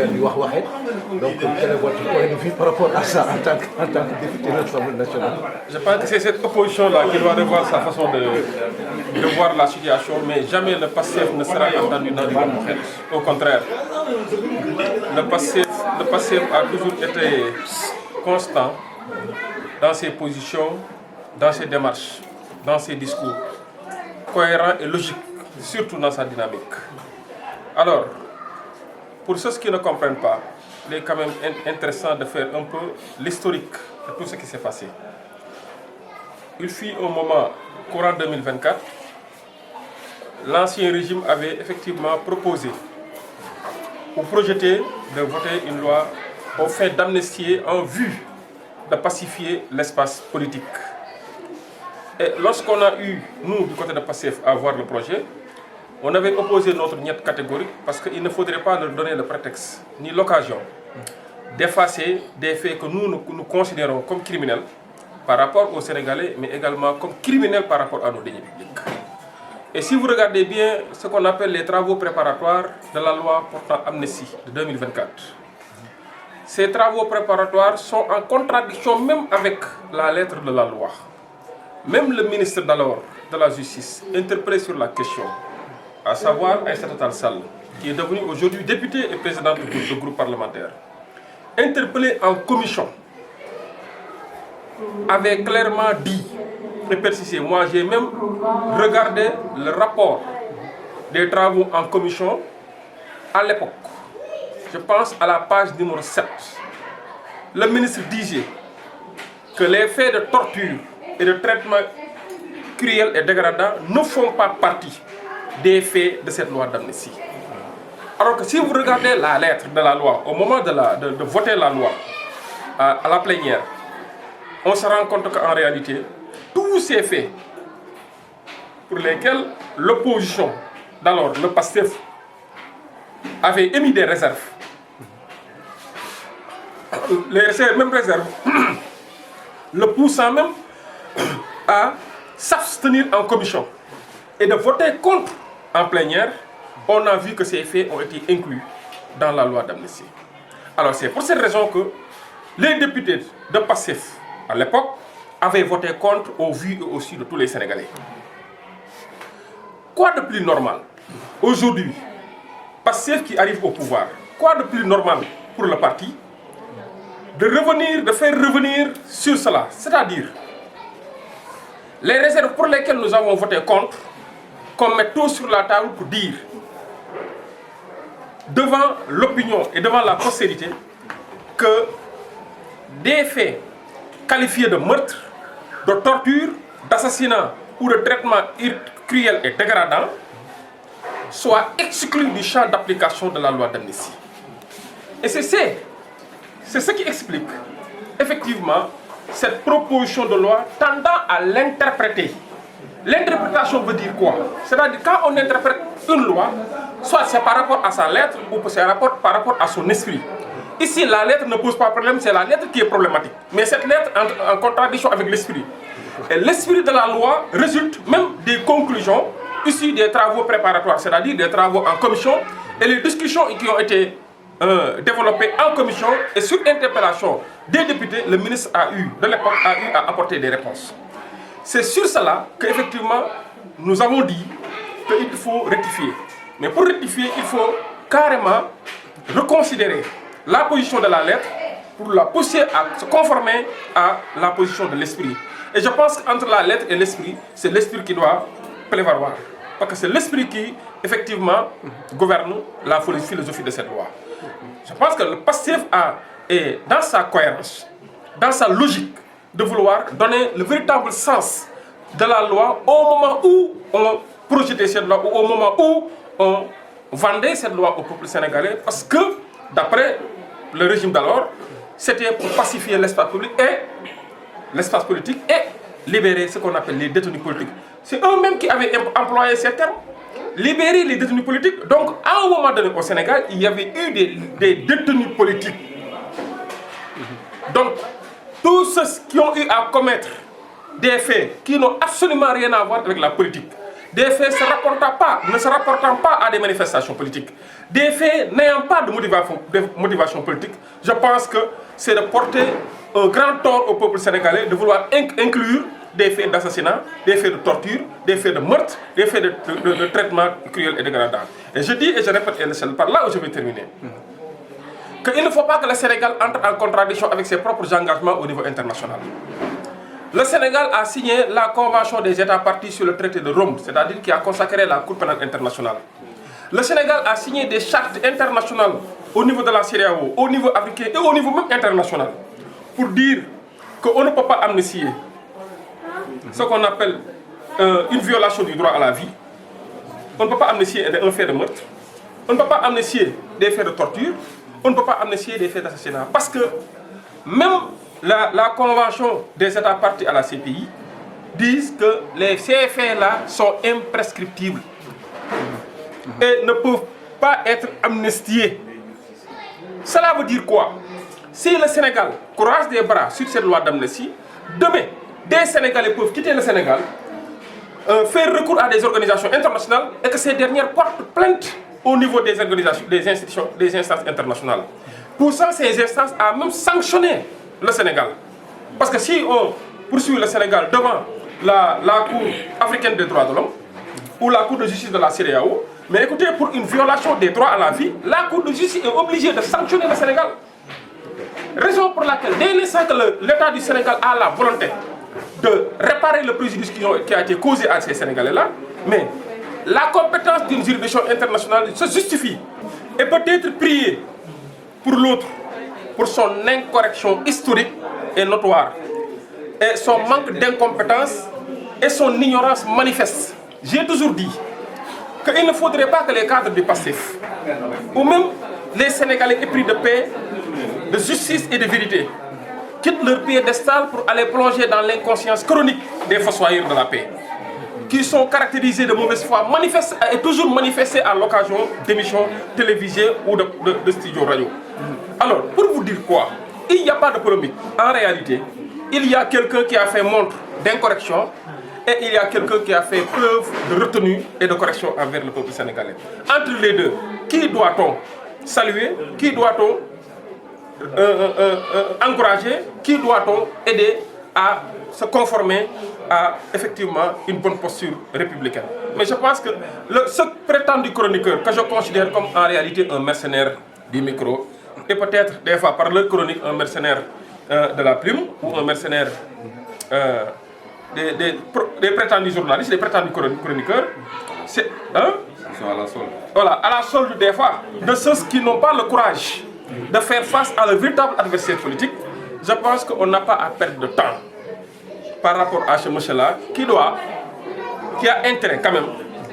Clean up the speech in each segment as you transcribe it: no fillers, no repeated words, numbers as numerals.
faire du waxé. Donc quel est votre point de vue par rapport à ça en tant que député de l'Assemblée nationale? Je pense que c'est cette opposition-là qui doit revoir sa façon de voir la situation, mais jamais le PASTEF ne sera entendu dans du bon moment. Au contraire, le PASTEF a toujours été constant dans ses positions, dans ses démarches, dans ses discours, cohérent et logique, surtout dans sa dynamique. Alors, pour ceux qui ne comprennent pas, il est quand même intéressant de faire un peu l'historique de tout ce qui s'est passé. Il fut au moment courant 2024, l'ancien régime avait effectivement proposé ou projeté de voter une loi au fait d'amnistier en vue de pacifier l'espace politique. Et lorsqu'on a eu, nous, du côté de PASTEF, à voir le projet, on avait opposé notre niette catégorique parce qu'il ne faudrait pas leur donner le prétexte ni l'occasion d'effacer des faits que nous considérons comme criminels par rapport aux Sénégalais, mais également comme criminels par rapport à nos deniers publics. Et si vous regardez bien ce qu'on appelle les travaux préparatoires de la loi portant amnistie de 2024, ces travaux préparatoires sont en contradiction même avec la lettre de la loi. Même le ministre d'alors de la Justice, interpellé sur la question, à savoir Aïssata Tall Sall, qui est devenu aujourd'hui député et président du groupe parlementaire, interpellé en commission, avait clairement dit, et persisté, moi j'ai même regardé le rapport des travaux en commission à l'époque. Je pense à la page numéro 7. Le ministre disait que les faits de torture et de traitement cruel et dégradant ne font pas partie des faits de cette loi d'amnistie. Alors que si vous regardez la lettre de la loi, au moment de voter la loi à la plénière, on se rend compte qu'en réalité, tous ces faits pour lesquels l'opposition, d'alors le PASTEF, avait émis des réserves, les mêmes réserves, le poussant même à s'abstenir en commission et de voter contre en plénière, on a vu que ces faits ont été inclus dans la loi d'amnistie. Alors c'est pour cette raison que les députés de PASTEF, à l'époque, avaient voté contre au vu et au su de tous les Sénégalais. Quoi de plus normal aujourd'hui, PASTEF qui arrive au pouvoir, quoi de plus normal pour le parti de faire revenir sur cela, c'est-à-dire les réserves pour lesquelles nous avons voté contre, qu'on met tout sur la table pour dire devant l'opinion et devant la postérité que des faits qualifiés de meurtre, de torture, d'assassinat ou de traitement cruel et dégradant soient exclus du champ d'application de la loi d'amnistie. Et c'est ce qui explique effectivement cette proposition de loi tendant à l'interpréter. L'interprétation veut dire quoi? C'est-à-dire quand on interprète une loi, soit c'est par rapport à sa lettre ou c'est par rapport à son esprit. Ici, la lettre ne pose pas problème, c'est la lettre qui est problématique. Mais cette lettre entre en contradiction avec l'esprit. Et l'esprit de la loi résulte même des conclusions issues des travaux préparatoires, c'est-à-dire des travaux en commission et les discussions qui ont été développées en commission et sur interpellation des députés, le ministre de l'époque a eu à apporter des réponses. C'est sur cela qu'effectivement nous avons dit qu'il faut rectifier. Mais pour rectifier, il faut carrément reconsidérer la position de la lettre pour la pousser à se conformer à la position de l'esprit. Et je pense qu'entre la lettre et l'esprit, c'est l'esprit qui doit prévaloir. Parce que c'est l'esprit qui, effectivement, gouverne la philosophie de cette loi. Je pense que le PASTEF est dans sa cohérence, dans sa logique, de vouloir donner le véritable sens de la loi au moment où on projetait cette loi, ou au moment où on vendait cette loi au peuple sénégalais, parce que, d'après le régime d'alors, c'était pour pacifier l'espace public et l'espace politique et libérer ce qu'on appelle les détenus politiques. C'est eux-mêmes qui avaient employé ces termes. Libérer les détenus politiques. Donc, à un moment donné au Sénégal, il y avait eu des détenus politiques. Donc, tous ceux qui ont eu à commettre des faits qui n'ont absolument rien à voir avec la politique, des faits ne se rapportant pas à des manifestations politiques, des faits n'ayant pas de motivation politique, je pense que c'est de porter un grand tort au peuple sénégalais de vouloir inclure des faits d'assassinat, des faits de torture, des faits de meurtre, des faits de traitement cruel et dégradant. Et je dis et je répète, et c'est par là où je vais terminer, qu'il ne faut pas que le Sénégal entre en contradiction avec ses propres engagements au niveau international. Le Sénégal a signé la Convention des États partis sur le traité de Rome, c'est-à-dire qui a consacré la Cour pénale internationale. Le Sénégal a signé des chartes internationales au niveau de la CEDEAO, au niveau africain et au niveau même international, pour dire qu'on ne peut pas amnistier ce qu'on appelle une violation du droit à la vie. On ne peut pas amnistier un fait de meurtre. On ne peut pas amnistier des faits de torture. On ne peut pas amnistier des faits d'assassinat. Parce que même la Convention des États partis à la CPI disent que ces faits-là sont imprescriptibles et ne peuvent pas être amnistiés. Cela veut dire quoi? Si le Sénégal croise des bras sur cette loi d'amnistie, demain, des Sénégalais peuvent quitter le Sénégal, faire recours à des organisations internationales et que ces dernières portent plainte au niveau des organisations, des institutions, des instances internationales. Poussant ces instances à même sanctionner le Sénégal. Parce que si on poursuit le Sénégal devant la Cour africaine des droits de l'homme ou la Cour de justice de la CEDEAO, mais écoutez, pour une violation des droits à la vie, la Cour de justice est obligée de sanctionner le Sénégal. Raison pour laquelle, dès l'instant que l'État du Sénégal a la volonté de réparer le préjudice qui a été causé à ces Sénégalais-là, mais la compétence d'une juridiction internationale se justifie et peut être priée pour l'autre, pour son incorrection historique et notoire, et son manque d'incompétence et son ignorance manifeste. J'ai toujours dit qu'il ne faudrait pas que les cadres du PASTEF, ou même les Sénégalais épris de paix, de justice et de vérité, quittent leur piédestal pour aller plonger dans l'inconscience chronique des fossoyeurs de la paix, qui sont caractérisés de mauvaise foi, et toujours manifestés à l'occasion d'émissions télévisées ou de studios radio. Alors, pour vous dire quoi, il n'y a pas de polémique. En réalité, il y a quelqu'un qui a fait montre d'incorrection et il y a quelqu'un qui a fait preuve de retenue et de correction envers le peuple sénégalais. Entre les deux, qui doit-on saluer? Qui doit-on encourager? Qui doit-on aider à se conformer à effectivement une bonne posture républicaine? Mais je pense que ce prétendu chroniqueur, que je considère comme en réalité un mercenaire du micro, et peut-être des fois par leur chronique un mercenaire de la plume ou un mercenaire des prétendus journalistes, des prétendus chroniqueurs, c'est Ils sont à la solde. Voilà, à la solde des fois de ceux qui n'ont pas le courage de faire face à leur véritable adversaire politique. Je pense qu'on n'a pas à perdre de temps par rapport à ce monsieur-là qui a intérêt quand même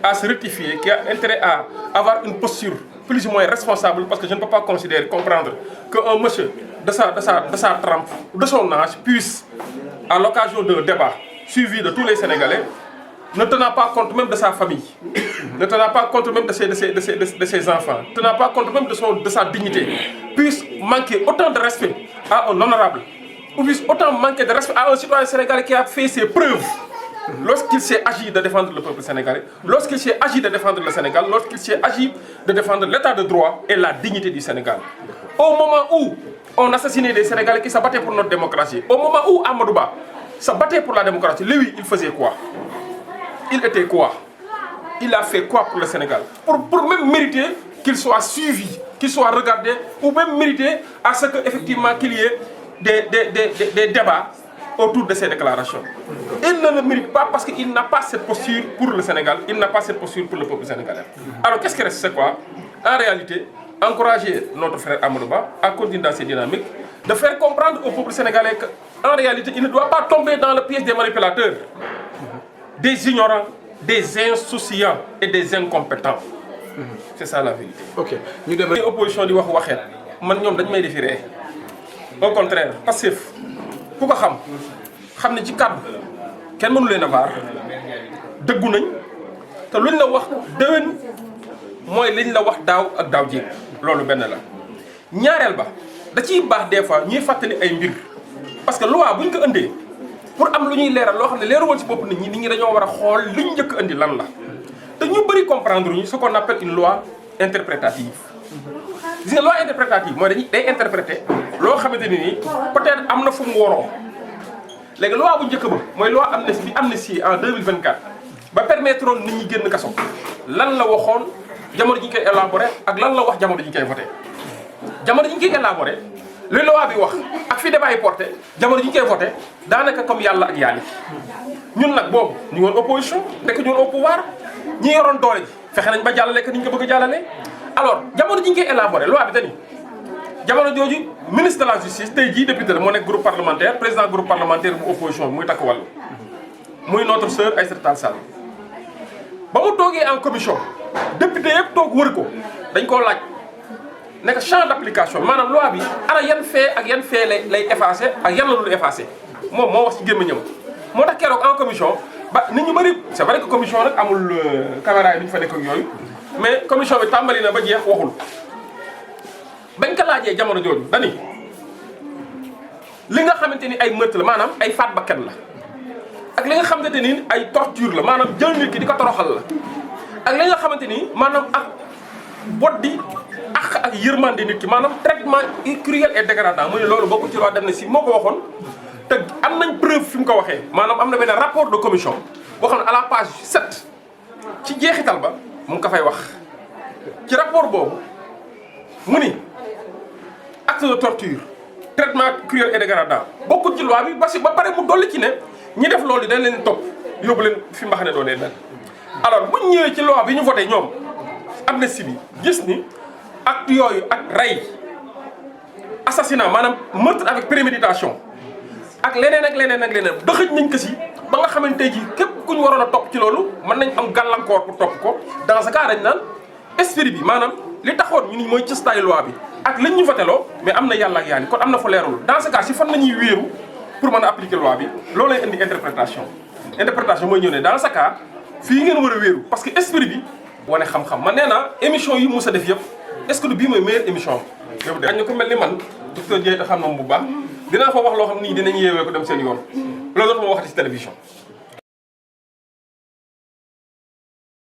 à se rectifier, qui a intérêt à avoir une posture plus ou moins responsable, parce que je ne peux pas comprendre qu'un monsieur de sa trempe, de son âge, puisse, à l'occasion d'un débat suivi de tous les Sénégalais, ne tenant pas compte même de sa famille, ne tenant pas compte même de ses enfants, ne tenant pas compte même de sa dignité, puisse manquer autant de respect à un honorable, ou puisse autant manquer de respect à un citoyen sénégalais qui a fait ses preuves lorsqu'il s'est agi de défendre le peuple sénégalais, lorsqu'il s'est agi de défendre le Sénégal, lorsqu'il s'est agi de défendre l'état de droit et la dignité du Sénégal. Au moment où on assassinait des Sénégalais qui se battaient pour notre démocratie, au moment où Amadou Ba se battait pour la démocratie, lui, il faisait quoi? Il était quoi? Il a fait quoi pour le Sénégal? Pour même mériter qu'il soit suivi, qu'il soit regardé, ou même mériter à ce qu'effectivement qu'il y ait des débats autour de ces déclarations. Il ne le mérite pas parce qu'il n'a pas cette posture pour le Sénégal, il n'a pas cette posture pour le peuple sénégalais. Alors qu'est-ce qui reste? C'est quoi? En réalité, encourager notre frère Amadou Ba à continuer dans ces dynamiques, de faire comprendre au peuple sénégalais qu'en réalité, il ne doit pas tomber dans le piège des manipulateurs, des ignorants, des insouciants et des incompétents. C'est ça la vérité. Ok. Ñu dem rek opposition di wax waxeet man ñoom dañ may defi ree. Au contraire, Pastef ku ko xam ne ci kàddu kenn mënu leen a vaar dëggu nañ te luñ la wax déwén mooy liñ la wax daaw ak daaw jéeg loolu benn la. ñaareel ba da ciy baax des fois ñuy fàttali ay mbir parce que loi buñ ko indee pour am lu ñuy leeral loo xam ne leeru woon ci bopp nit ñi dañoo war a xool li ñu njëkk indi lan la. te ñu bëri comprendre ñu ce qu'on appelle une loi interprétative. gis nga loi interprétative mooy day interpréter loo xamante ni nii peut-être am na fu mu waroo léegi loi bu njëkk ba mooy loi amnistie en 2024 ba permettre woon nit ñi génn kaso lan la waxoon jamono ji ñu koy élaboré ak lan la wax jamono ji ñu koy voté. jamono ji ñu koy élaboré li loi bi wax ak fi débat yi porté jamono ji ñu koy voté daanaka comme yàlla ak yàlla ñun nag boobu ñu ngi woon opposition nekk ñu woon au pouvoir ñi yoroon doole ji fexe nañ ba jàllale que ni ñu ko bëgg a jàllale. alors jamono ji ñu koy élaboré loi bi dañuy jamono jooju ministre de la justice tey jii député la moo nekk groupe parlementaire président groupe parlementaire bu opposition bi muy takk wàllu muy notre sœur Aïssata Tall Sall ba mu toogee en commission député yëpp toog wër ko dañ koo laaj nekk champ d'application maanaam loi bi ana yan fee ak yan fee lay effacé ak yan la dul effacé moom moo wax ci gémmiñam moo tax keroog en commission ba nit ñu bëri c'est vrai que commission nag amul caméra yi ni ñu fa nekk ak yooyu mais commission bi tàmbali na ba jeex waxul bañ ko laajee jamono jooju dani li nga xamante ni ay meurtre la maanaam ay faat bakkan la ak li nga xamante ni ay torture la maanaam jël nit ki di ko toroxal la ak li nga xamante ni maanaam ak boddi ak yërmande nit ki maanaam traitement cruel et dégradant mu ne loolu bokku ci loi d'amnistie moo ko waxoon te am nañ preuve fi mu ko waxee maanaam am na benn rapport de commission boo xam ne à la page 7 ci jeexital ba mu ngi ko fay wax ci rapport boobu mu ni acte de torture traitement cruel et dégradant bokkul ci loi bi parce que ba pare mu dolli ci ne ñi def loolu dañ leen topp yóbbu leen fi mbax ne doonee dal alors buñ ñëwee ci loi bi ñu voté ñoom amnistie bi gis ni acte yooyu ak rey assassinat maanaam meurtre avec préméditation ak leneen ak leneen ak leneen dëxëj nañ ko si ba nga xamante ji képp ku ñu waroon a topp ci loolu mën nañ am gàllankoor pour topp ko dans ce cas dañ naan esprit bi maanaam li taxoon ñu ni mooy cëstaayu loi bi ak lañ ñu voteloo mais am na yàlla ak yaani kon am na fa leerul dans ce cas si fan la ñuy wéeru pour mën a appliquer loi bi loolu lay indi interprétation mooy ñëw ne dans ce cas fii ngeen war a wéeru parce que esprit bi wane xam-xam man nee naa émission yi mos a def yëpp est-ce que du bii mooy meilleure émission yow de ñu ko mel ni man docteur Dieye te xam na bu baax dinaa fa wax loo xam nii dinañ yeewee ko dem seen yoon loolu dootuma waxati ci télévision